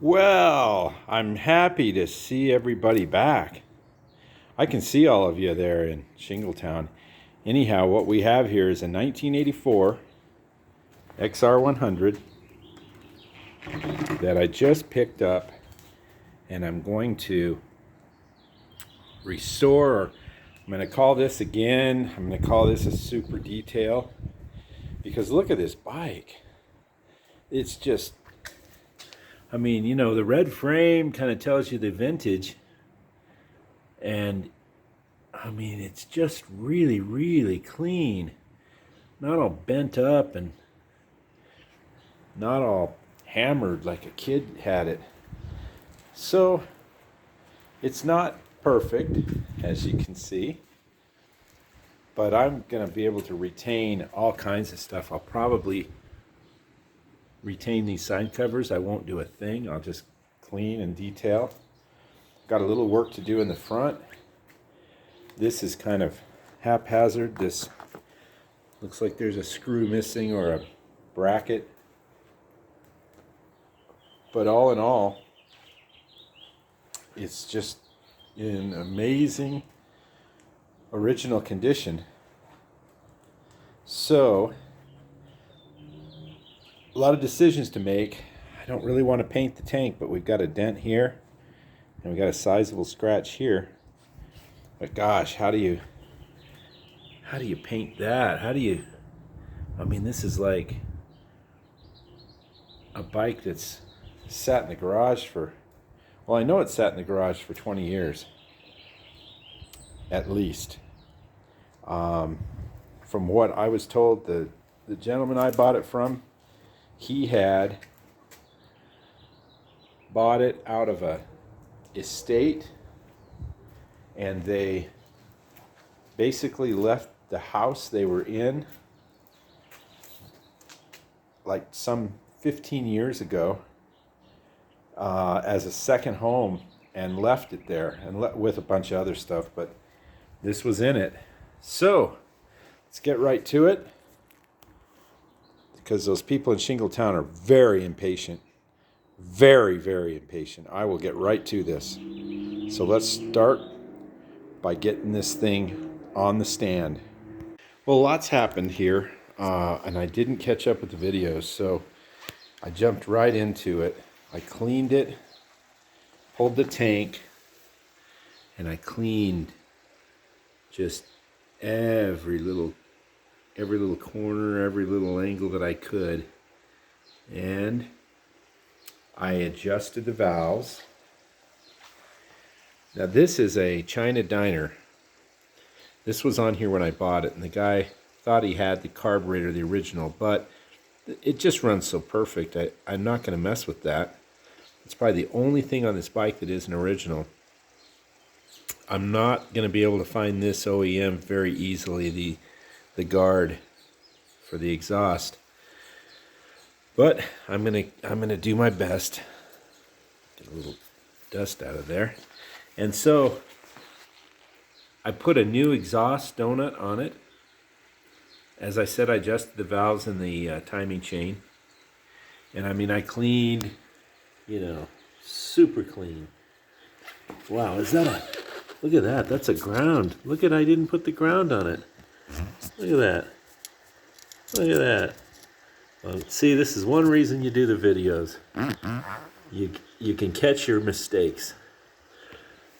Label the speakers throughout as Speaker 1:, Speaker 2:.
Speaker 1: Well, I'm happy to see everybody back. I can see all of you there in Shingletown. Anyhow, what we have here is a 1984 XR100 that I just picked up, and I'm going to restore, or I'm going to call this again, I'm going to call this a super detail, because look at this bike. It's just, I mean, you know, the red frame kind of tells you the vintage, and I mean, it's just really, really clean. Not all bent up and not all hammered like a kid had it. So, it's not perfect, as you can see, but I'm going to be able to retain all kinds of stuff. I'll probably retain these side covers. I won't do a thing. I'll just clean and detail. Got a little work to do in the front. This is kind of haphazard. This looks like there's a screw missing or a bracket. But all in all, it's just in amazing original condition. So, a lot of decisions to make. I don't really want to paint the tank, but we've got a dent here and we've got a sizable scratch here. But gosh, how do you paint that? I mean, this is like a bike that's sat in the garage for, well, I know it's sat in the garage for 20 years at least. From what I was told, the gentleman I bought it from, he had bought it out of a estate, and they basically left the house they were in like some 15 years ago as a second home, and left it there, and with a bunch of other stuff, but this was in it. So let's get right to it, because those people in Shingletown are very impatient. Very, very impatient. I will get right to this. So let's start by getting this thing on the stand. Well, lots happened here, and I didn't catch up with the videos, so I jumped right into it. I cleaned it, pulled the tank, and I cleaned just every little corner, every little angle that I could, and I adjusted the valves. Now this is a China diner. This was on here when I bought it, and the guy thought he had the carburetor, the original, but it just runs so perfect. I'm not going to mess with that. It's probably the only thing on this bike that isn't original. I'm not going to be able to find this OEM very easily, the guard for the exhaust, but I'm gonna do my best. Get a little dust out of there. And so I put a new exhaust donut on it. As I said, I adjusted the valves and the timing chain, and I mean, I cleaned, you know, super clean. Wow, is that a, look at that, that's a ground. Look at, I didn't put the ground on it. Look at that. Look at that. Well, see, this is one reason you do the videos. You can catch your mistakes.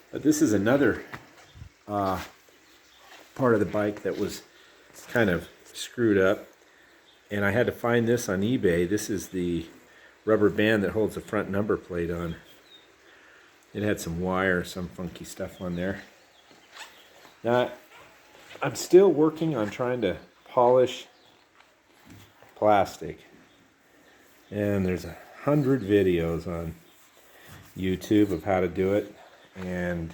Speaker 1: But this is another part of the bike that was kind of screwed up, and I had to find this on eBay. This is the rubber band that holds the front number plate on. It had some wire, some funky stuff on there. Now, I'm still working on trying to polish plastic, and there's 100 videos on YouTube of how to do it, and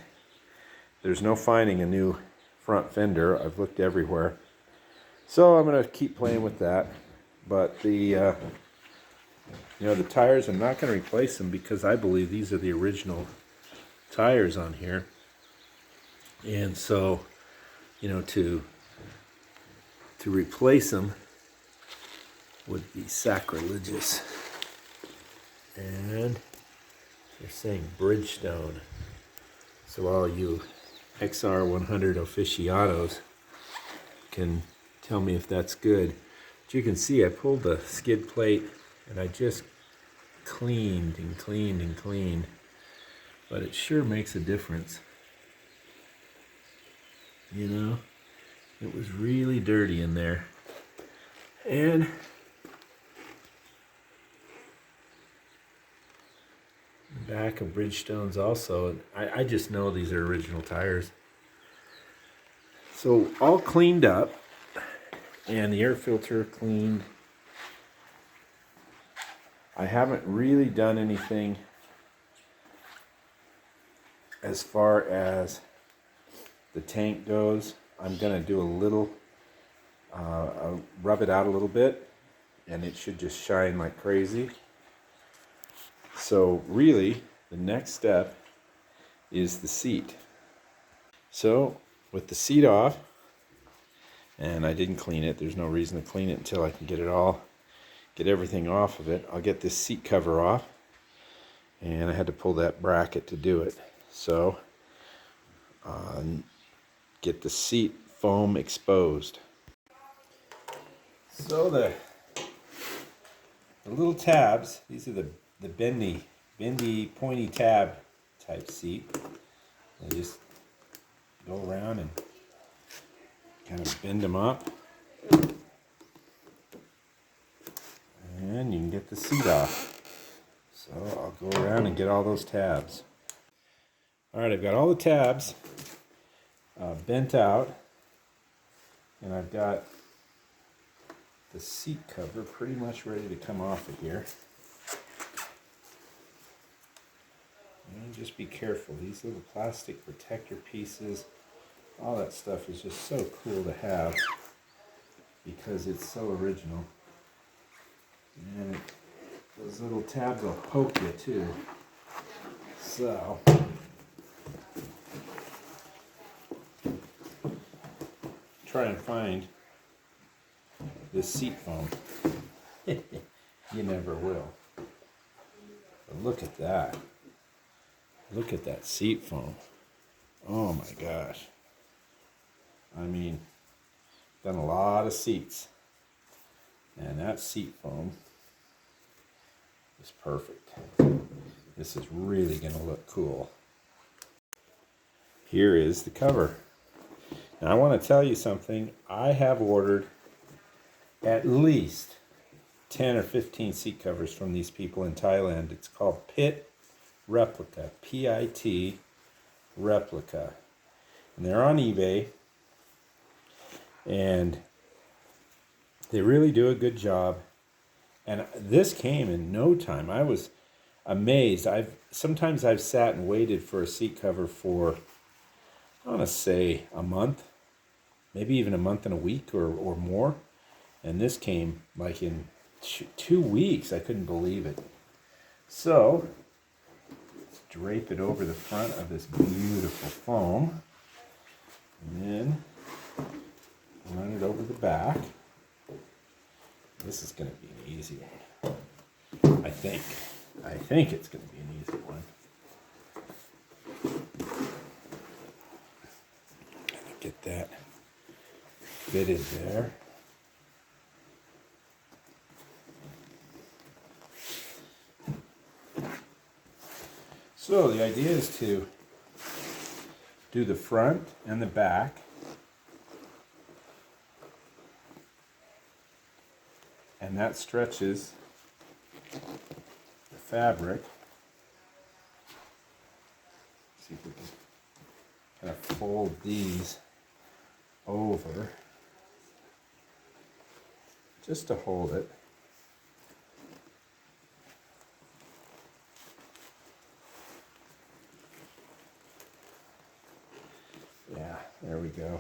Speaker 1: there's no finding a new front fender. I've looked everywhere, so I'm going to keep playing with that. But the you know, the tires, I'm not going to replace them, because I believe these are the original tires on here, and so, you know, to replace them would be sacrilegious. And They're saying Bridgestone. So all you XR100 aficionados can tell me if that's good. But you can see I pulled the skid plate and I just cleaned and cleaned and cleaned. But it sure makes a difference. You know, it was really dirty in there. And the back of Bridgestone's also. I just know these are original tires. So all cleaned up, and the air filter cleaned. I haven't really done anything as far as the tank goes. I'm gonna do a little, rub it out a little bit, and it should just shine like crazy. So really, the next step is the seat. So with the seat off, and I didn't clean it, there's no reason to clean it until I can get everything off of it. I'll get this seat cover off, and I had to pull that bracket to do it. So get the seat foam exposed. So the little tabs, these are the bendy pointy tab type seat. They just go around and kind of bend them up, and you can get the seat off. So I'll go around and get all those tabs. Alright, I've got all the tabs bent out, and I've got the seat cover pretty much ready to come off of here. And just be careful, these little plastic protector pieces, all that stuff is just so cool to have because it's so original. And those little tabs will poke you too. So try and find this seat foam. You never will. But look at that. Look at that seat foam. Oh my gosh. I mean, done a lot of seats. And that seat foam is perfect. This is really going to look cool. Here is the cover. Now I want to tell you something. I have ordered at least 10 or 15 seat covers from these people in Thailand. It's called Pit Replica, P-I-T Replica. And they're on eBay. And they really do a good job. And this came in no time. I was amazed. Sometimes I've sat and waited for a seat cover for, I want to say, a month, maybe even a month and a week or more. And this came like in 2 weeks. I couldn't believe it. So let's drape it over the front of this beautiful foam, and then run it over the back. This is going to be an easy one. I think it's going to be an easy one. Get that fitted there. So the idea is to do the front and the back, and that stretches the fabric. See if we can kind of fold these over just to hold it. Yeah, there we go.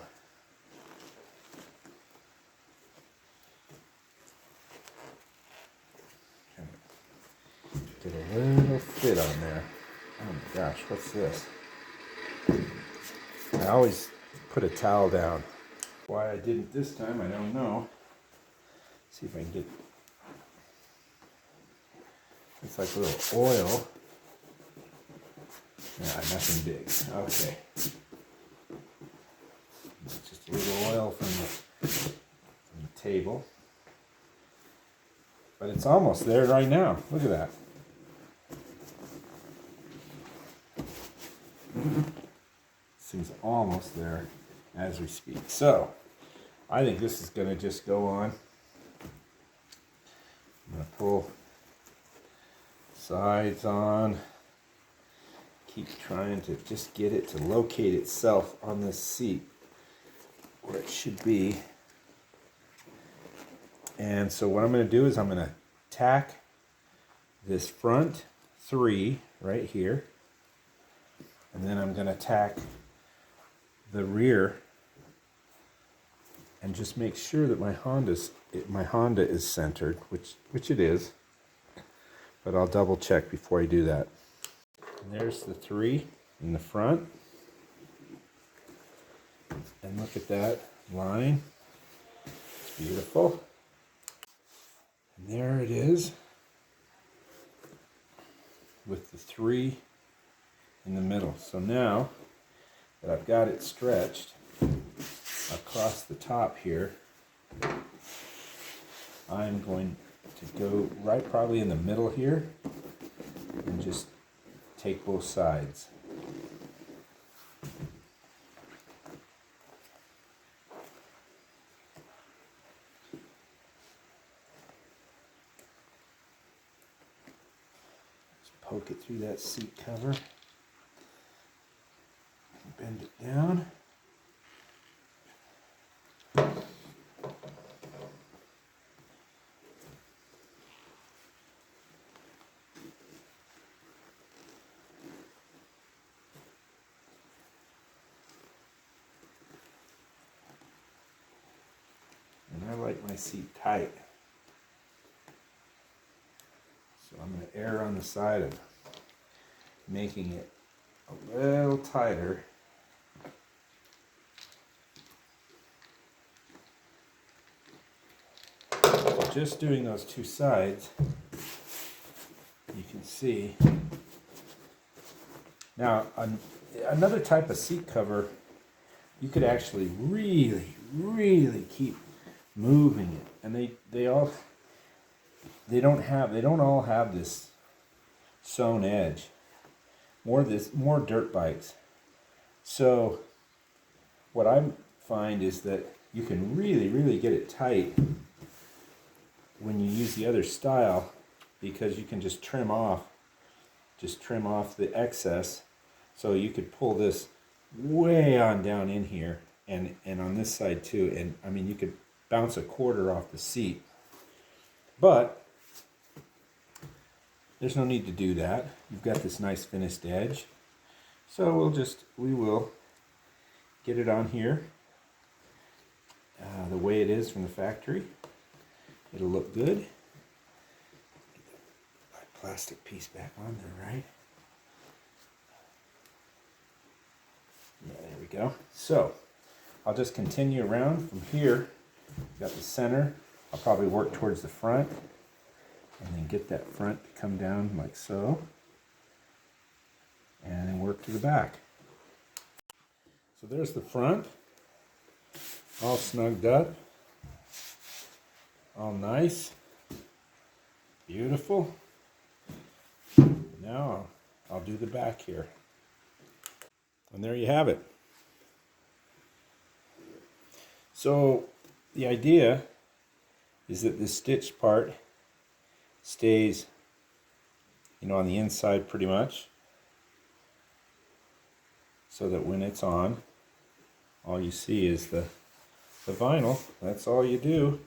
Speaker 1: Get a little fit on there. Oh my gosh, what's this? I always put a towel down. Why I didn't this time, I don't know. See if I can get, it's like a little oil. Nah, nothing big. Okay. Just a little oil from the table. But it's almost there right now. Look at that. This thing's almost there as we speak. So, I think this is going to just go on. I'm going to pull sides on. Keep trying to just get it to locate itself on this seat where it should be. And so what I'm going to do is I'm going to tack this front 3 right here. And then I'm going to tack the rear and just make sure that my Honda is centered, which it is. But I'll double check before I do that. And there's the 3 in the front. And look at that line. It's beautiful. And there it is with the 3 in the middle. So now that I've got it stretched across the top here, I'm going to go right probably in the middle here and just take both sides. Just poke it through that seat cover. Bend it down. And I like my seat tight. So I'm going to err on the side of making it a little tighter. Just doing those 2 sides, you can see. Now, another type of seat cover, you could actually really keep moving it, and they don't all have this sewn edge. More dirt bikes. So what I find is that you can really get it tight when you use the other style, because you can just trim off the excess. So you could pull this way on down in here and on this side too, and I mean you could bounce a quarter off the seat, but there's no need to do that. You've got this nice finished edge, so we will get it on here the way it is from the factory. It'll look good. Get that plastic piece back on there, right? Yeah, there we go. So I'll just continue around from here. Got the center. I'll probably work towards the front and then get that front to come down like so, and then work to the back. So there's the front, all snugged up. All nice, beautiful. Now I'll do the back here. And there you have it. So the idea is that this stitched part stays, on the inside pretty much, so that when it's on, all you see is the vinyl. That's all you do.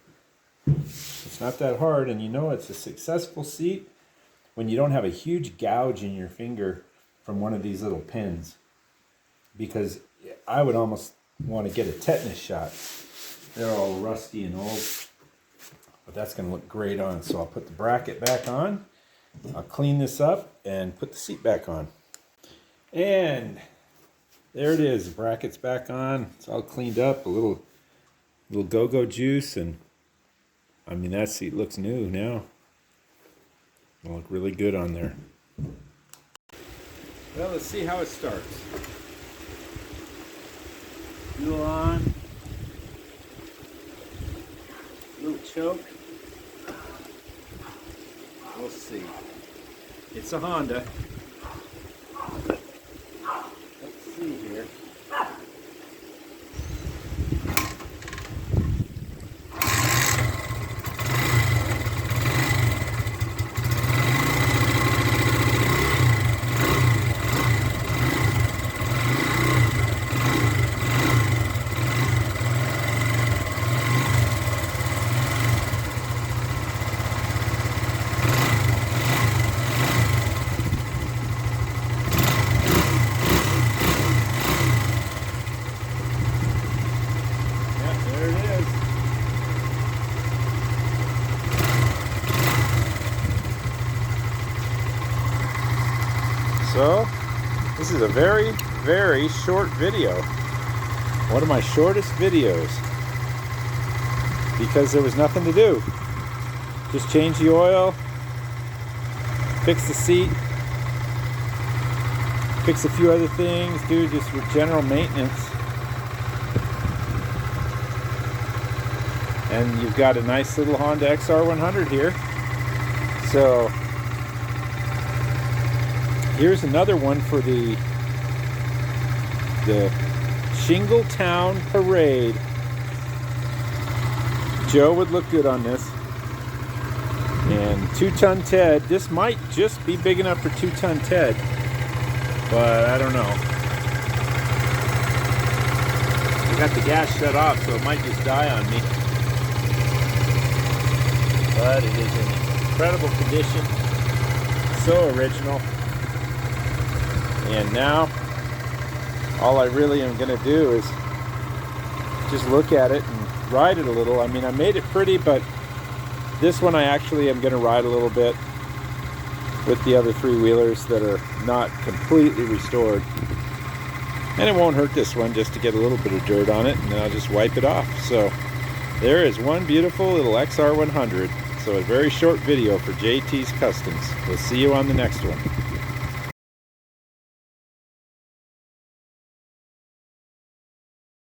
Speaker 1: It's not that hard, and it's a successful seat when you don't have a huge gouge in your finger from one of these little pins, because I would almost want to get a tetanus shot. They're all rusty and old, but that's going to look great on. So I'll put the bracket back on, I'll clean this up and put the seat back on, and there it is. The bracket's back on. It's all cleaned up, a little go-go juice, and I mean, that seat looks new now. It'll look really good on there. Well, let's see how it starts.
Speaker 2: Fuel on. Little choke.
Speaker 1: We'll see. It's a Honda. Let's see here. So, this is a very, very short video. One of my shortest videos. Because there was nothing to do. Just change the oil, fix the seat, fix a few other things, do just general maintenance. And you've got a nice little Honda XR100 here. So, here's another one for the Shingletown Parade. Joe would look good on this. And 2-ton Ted. This might just be big enough for 2-ton Ted, but I don't know. I got the gas shut off, so it might just die on me. But it is in incredible condition. So original. And now, all I really am going to do is just look at it and ride it a little. I mean, I made it pretty, but this one I actually am going to ride a little bit with the other three-wheelers that are not completely restored. And it won't hurt this one just to get a little bit of dirt on it, and then I'll just wipe it off. So there is one beautiful little XR100. So a very short video for JT's Customs. We'll see you on the next one.